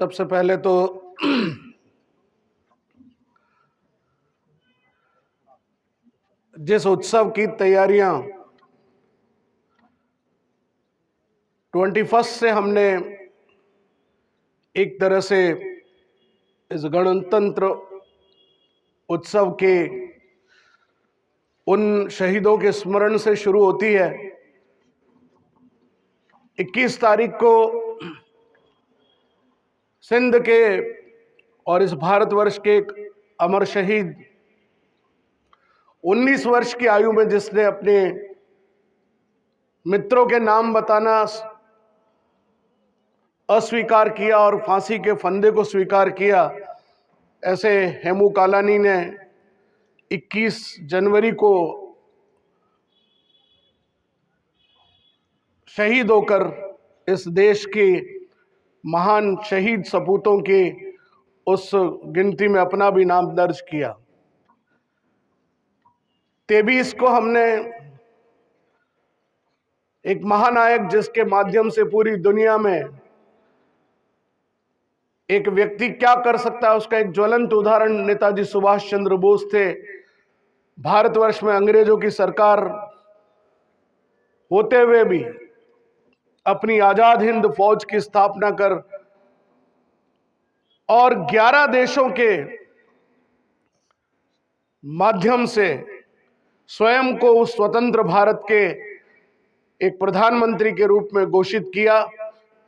सबसे पहले तो जिस उत्सव की तैयारियां 21 से हमने एक तरह से इस गणतंत्र उत्सव के उन शहीदों के स्मरण से शुरू होती है। 21 तारीख को सिंध के और इस भारतवर्ष के एक अमर शहीद 19 वर्ष की आयु में जिसने अपने मित्रों के नाम बताना अस्वीकार किया और फांसी के फंदे को स्वीकार किया, ऐसे हेमू कालानी ने 21 जनवरी को शहीद होकर इस देश के महान शहीद सपूतों की उस गिनती में अपना भी नाम दर्ज किया। 23 को हमने एक महानायक जिसके माध्यम से पूरी दुनिया में एक व्यक्ति क्या कर सकता है उसका एक ज्वलंत उदाहरण नेताजी सुभाष चंद्र बोस थे। भारतवर्ष में अंग्रेजों की सरकार होते हुए भी अपनी आजाद हिंद फौज की स्थापना कर और 11 देशों के माध्यम से स्वयं को उस स्वतंत्र भारत के एक प्रधानमंत्री के रूप में घोषित किया।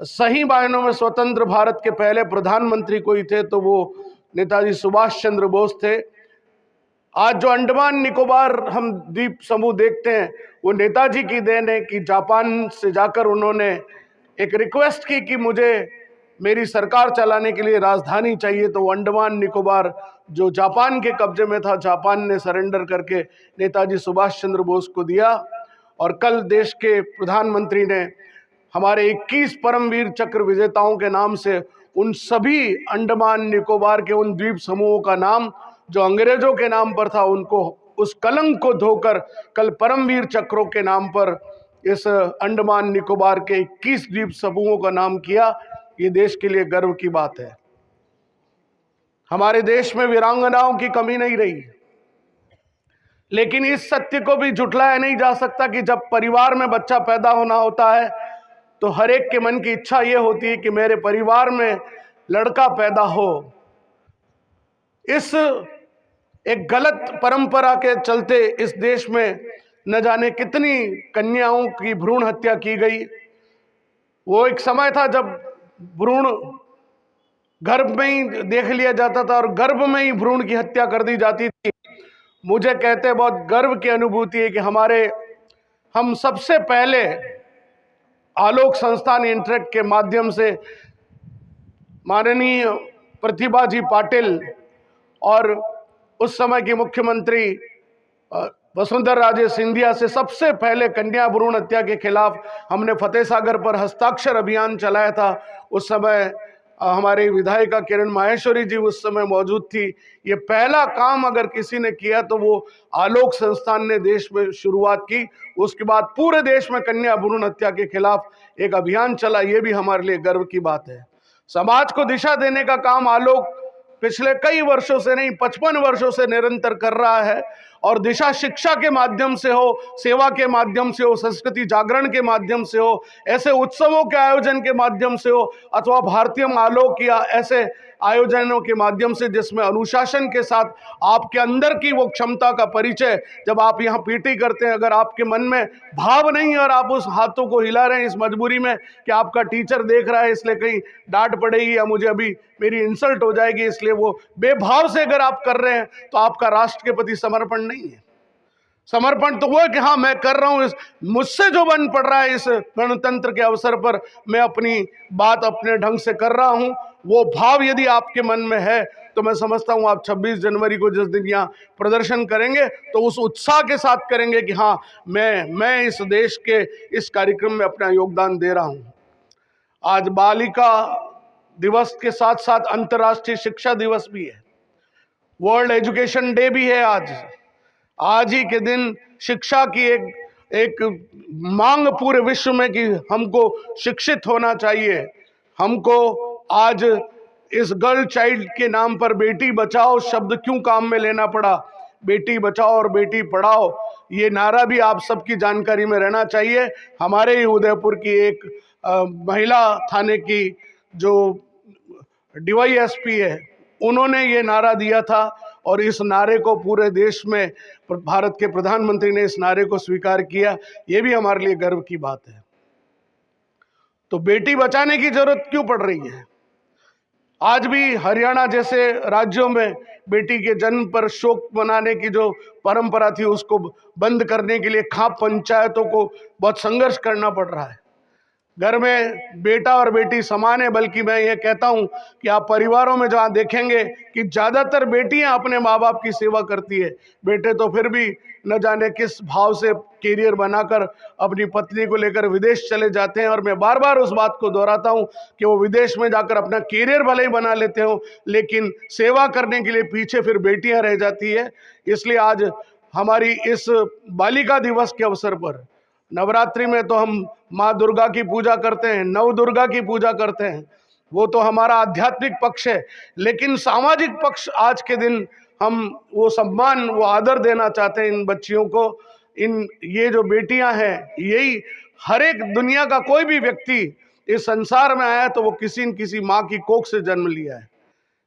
सही मायनों में स्वतंत्र भारत के पहले प्रधानमंत्री कोई थे तो वो नेताजी सुभाष चंद्र बोस थे। आज जो अंडमान निकोबार हम द्वीप समूह देखते हैं वो नेताजी की देन है कि जापान से जाकर उन्होंने एक रिक्वेस्ट की कि मुझे मेरी सरकार चलाने के लिए राजधानी चाहिए, तो अंडमान निकोबार जो जापान के कब्जे में था, जापान ने सरेंडर करके नेताजी सुभाष चंद्र बोस को दिया। और कल देश के प्रधानमंत्री ने हमारे 21 परमवीर चक्र विजेताओं के नाम से उन सभी अंडमान निकोबार के उन द्वीप समूहों का नाम जो अंग्रेजों के नाम पर था, उनको उस कलंक को धोकर कल परमवीर चक्रों के नाम पर इस अंडमान निकोबार के 21 द्वीप समूहों का नाम किया। ये देश के लिए गर्व की बात है। हमारे देश में वीरांगनाओं की कमी नहीं रही, लेकिन इस सत्य को भी झुठलाया नहीं जा सकता कि जब परिवार में बच्चा पैदा होना होता है तो हर एक के मन की इच्छा ये होती है कि मेरे परिवार में लड़का पैदा हो। इस एक गलत परंपरा के चलते इस देश में न जाने कितनी कन्याओं की भ्रूण हत्या की गई। वो एक समय था जब भ्रूण गर्भ में ही देख लिया जाता था और गर्भ में ही भ्रूण की हत्या कर दी जाती थी। मुझे कहते बहुत गर्व की अनुभूति है कि हम सबसे पहले आलोक संस्थान इंटरेक्ट के माध्यम से माननीय प्रतिभा जी पाटिल और उस समय की मुख्यमंत्री वसुंधरा राजे सिंधिया से सबसे पहले कन्या भ्रूण हत्या के खिलाफ हमने फतेह सागर पर हस्ताक्षर अभियान चलाया था। उस समय हमारी विधायिका किरण माहेश्वरी जी उस समय मौजूद थी। ये पहला काम अगर किसी ने किया तो वो आलोक संस्थान ने देश में शुरुआत की। उसके बाद पूरे देश में कन्या भ्रूण हत्या के खिलाफ एक अभियान चला। ये भी हमारे लिए गर्व की बात है। समाज को दिशा देने का काम आलोक पिछले कई वर्षों से नहीं 55 वर्षों से निरंतर कर रहा है। और दिशा शिक्षा के माध्यम से हो, सेवा के माध्यम से हो, संस्कृति जागरण के माध्यम से हो, ऐसे उत्सवों के आयोजन के माध्यम से हो, अथवा भारतीय आलोक या ऐसे आयोजनों के माध्यम से जिसमें अनुशासन के साथ आपके अंदर की वो क्षमता का परिचय, जब आप यहाँ पीटी करते हैं, अगर आपके मन में भाव नहीं है और आप उस हाथों को हिला रहे हैं इस मजबूरी में कि आपका टीचर देख रहा है इसलिए कहीं डांट पड़ेगी या मुझे अभी मेरी इंसल्ट हो जाएगी, इसलिए वो बेभाव से अगर आप कर रहे हैं तो आपका राष्ट्र के प्रति समर्पण नहीं है। समर्पण तो वो है कि हाँ मैं कर रहा हूं, इस मुझसे जो बन पड़ रहा है इस गणतंत्र के अवसर पर मैं अपनी बात अपने ढंग से कर रहा हूं। वो भाव यदि आपके मन में है तो मैं समझता हूं आप 26 जनवरी को जिस दिन यहाँ प्रदर्शन करेंगे तो उस उत्साह के साथ करेंगे कि हाँ मैं इस देश के इस कार्यक्रम में अपना योगदान दे रहा हूं। आज बालिका दिवस के साथ साथ अंतर्राष्ट्रीय शिक्षा दिवस भी है, वर्ल्ड एजुकेशन डे भी है। आज ही के दिन शिक्षा की एक मांग पूरे विश्व में कि हमको शिक्षित होना चाहिए। हमको आज इस गर्ल चाइल्ड के नाम पर बेटी बचाओ शब्द क्यों काम में लेना पड़ा? बेटी बचाओ और बेटी पढ़ाओ, ये नारा भी आप सबकी जानकारी में रहना चाहिए। हमारे ही उदयपुर की एक महिला थाने की जो डीवाईएसपी है, उन्होंने ये नारा दिया था और इस नारे को पूरे देश में भारत के प्रधानमंत्री ने इस नारे को स्वीकार किया। ये भी हमारे लिए गर्व की बात है। तो बेटी बचाने की जरूरत क्यों पड़ रही है? आज भी हरियाणा जैसे राज्यों में बेटी के जन्म पर शोक मनाने की जो परंपरा थी, उसको बंद करने के लिए खाप पंचायतों को बहुत संघर्ष करना पड़ रहा है। घर में बेटा और बेटी समान है, बल्कि मैं ये कहता हूं कि आप परिवारों में जहां देखेंगे कि ज्यादातर बेटियां अपने माँ बाप की सेवा करती है, बेटे तो फिर भी न जाने किस भाव से कैरियर बनाकर अपनी पत्नी को लेकर विदेश चले जाते हैं। और मैं बार बार उस बात को दोहराता हूं कि वो विदेश में जाकर अपना कैरियर भले ही बना लेते हो, लेकिन सेवा करने के लिए पीछे फिर बेटियां रह जाती है। इसलिए आज हमारी इस बालिका दिवस के अवसर पर, नवरात्रि में तो हम माँ दुर्गा की पूजा करते हैं, नव दुर्गा की पूजा करते हैं, वो तो हमारा आध्यात्मिक पक्ष है, लेकिन सामाजिक पक्ष आज के दिन हम वो सम्मान, वो आदर देना चाहते हैं इन बच्चियों को। ये जो बेटियां हैं, यही हर एक दुनिया का कोई भी व्यक्ति इस संसार में आया तो वो किसी न किसी माँ की कोख से जन्म लिया है।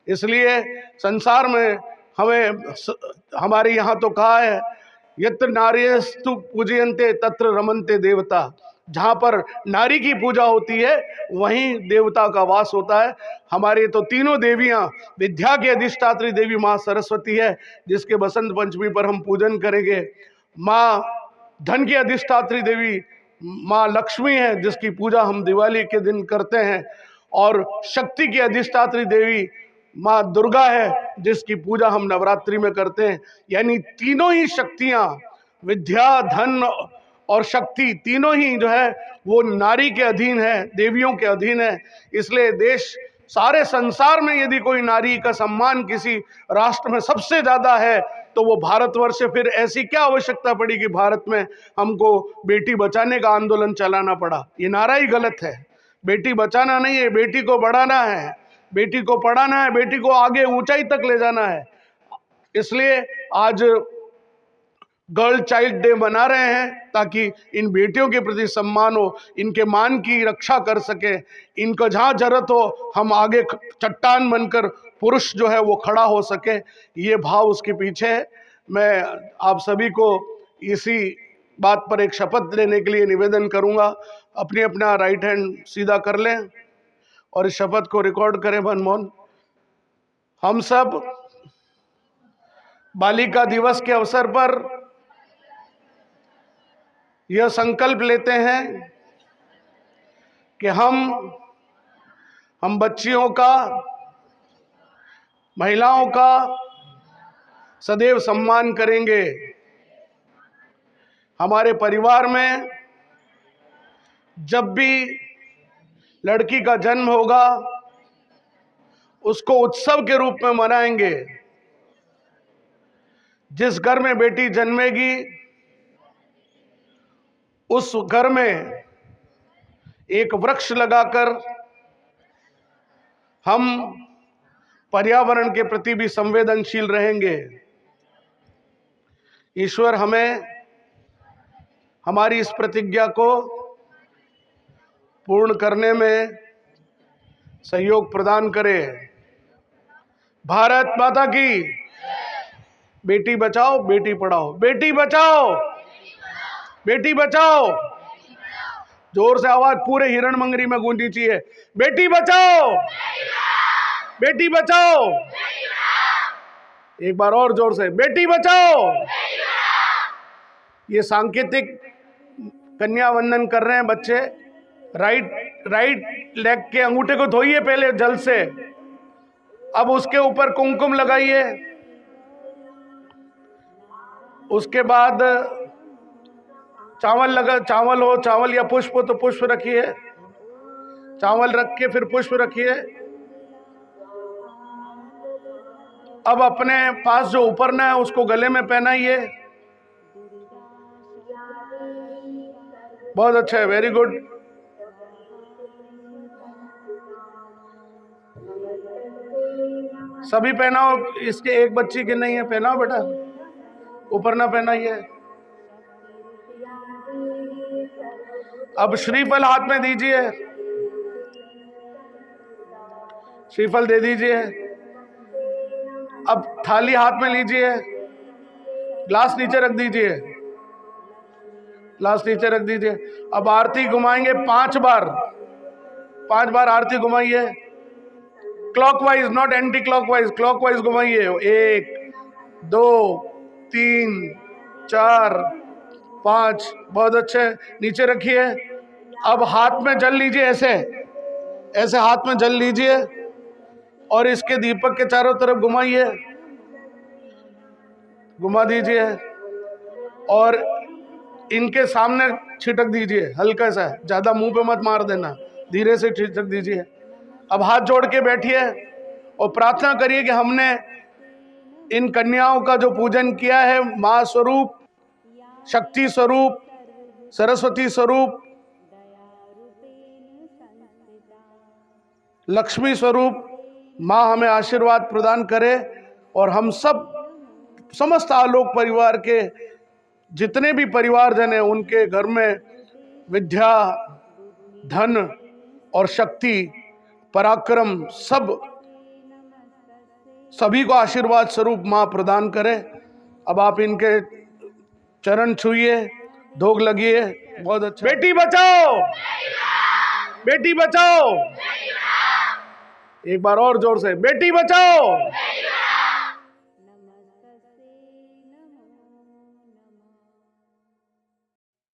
इसलिए संसार में हमारे यहाँ तो कहा है, यत्र नार्यस्तु पूजयन्ते तत्र रमन्ते देवता। जहां पर नारी की पूजा होती है वहीं देवता का वास होता है। हमारे तो तीनों देवियां, विद्या की अधिष्ठात्री देवी माँ सरस्वती है, जिसके बसंत पंचमी पर हम पूजन करेंगे। माँ धन की अधिष्ठात्री देवी माँ लक्ष्मी है, जिसकी पूजा हम दिवाली के दिन करते हैं। और शक्ति की अधिष्ठात्री देवी माँ दुर्गा है, जिसकी पूजा हम नवरात्रि में करते हैं। यानी तीनों ही शक्तियां, विद्या, धन और शक्ति, तीनों ही जो है वो नारी के अधीन है, देवियों के अधीन है। इसलिए देश, सारे संसार में यदि कोई नारी का सम्मान किसी राष्ट्र में सबसे ज्यादा है तो वो भारतवर्ष है। फिर ऐसी क्या आवश्यकता पड़ी कि भारत में हमको बेटी बचाने का आंदोलन चलाना पड़ा? ये नारा ही गलत है। बेटी बचाना नहीं है, बेटी को बढ़ाना है, बेटी को पढ़ाना है, बेटी को आगे ऊंचाई तक ले जाना है। इसलिए आज गर्ल चाइल्ड डे मना रहे हैं, ताकि इन बेटियों के प्रति सम्मान हो, इनके मान की रक्षा कर सके, इनको जहां जरूरत हो हम आगे चट्टान बनकर पुरुष जो है वो खड़ा हो सके। ये भाव उसके पीछे है। मैं आप सभी को इसी बात पर एक शपथ लेने के लिए निवेदन करूंगा। अपनी अपना राइट हैंड सीधा कर लें और इस शपथ को रिकॉर्ड करें मनमोहन। हम सब बालिका दिवस के अवसर पर यह संकल्प लेते हैं कि हम बच्चियों का, महिलाओं का सदैव सम्मान करेंगे। हमारे परिवार में जब भी लड़की का जन्म होगा उसको उत्सव के रूप में मनाएंगे। जिस घर में बेटी जन्मेगी उस घर में एक वृक्ष लगाकर हम पर्यावरण के प्रति भी संवेदनशील रहेंगे। ईश्वर हमें हमारी इस प्रतिज्ञा को पूर्ण करने में सहयोग प्रदान करे। भारत माता की। बेटी बचाओ, बेटी पढ़ाओ, बेटी बचाओ, बेटी बचाओ। जोर से आवाज पूरे हिरणमंगरी में गूंजनी चाहिए। बेटी बचाओ, बेटी बचाओ। एक बार और जोर से, बेटी बचाओ। ये सांकेतिक कन्या वंदन कर रहे हैं बच्चे। राइट लेग के अंगूठे को धोइए पहले जल से, अब उसके ऊपर कुमकुम लगाइए। उसके बाद चावल हो, चावल या पुष्प हो तो पुष्प रखिए, चावल रख के फिर पुष्प रखिए। अब अपने पास जो उपरना है उसको गले में पहनाइए। बहुत अच्छा है, वेरी गुड। सभी पहनाओ, इसके एक बच्ची के नहीं है, पहनाओ बेटा, ऊपर ना पहनाइए। अब श्रीफल हाथ में दीजिए, श्रीफल दे दीजिए। अब थाली हाथ में लीजिए, ग्लास नीचे रख दीजिए, ग्लास नीचे रख दीजिए। अब आरती घुमाएंगे 5 बार, 5 बार आरती घुमाइए, clockwise, not anti clockwise, clockwise घुमाइए। 1 2 3 4 5, बहुत अच्छे, नीचे रखिए। अब हाथ में जल लीजिए, ऐसे ऐसे हाथ में जल लीजिए और इसके दीपक के चारों तरफ घुमाइए, घुमा दीजिए और इनके सामने छिटक दीजिए, हल्का सा, ज्यादा मुंह पे मत मार देना, धीरे से छिटक दीजिए। अब हाथ जोड़ के बैठिए और प्रार्थना करिए कि हमने इन कन्याओं का जो पूजन किया है, मां स्वरूप, शक्ति स्वरूप, सरस्वती स्वरूप, लक्ष्मी स्वरूप मां हमें आशीर्वाद प्रदान करे और हम सब समस्त आलोक परिवार के जितने भी परिवारजन हैं उनके घर में विद्या, धन और शक्ति, पराक्रम सब सभी को आशीर्वाद स्वरूप मां प्रदान करे। अब आप इनके चरण छुइए, धोग लगिए। बहुत अच्छा। बेटी बचाओ, बेटी बचाओ, एक बार और जोर से, बेटी बचाओ।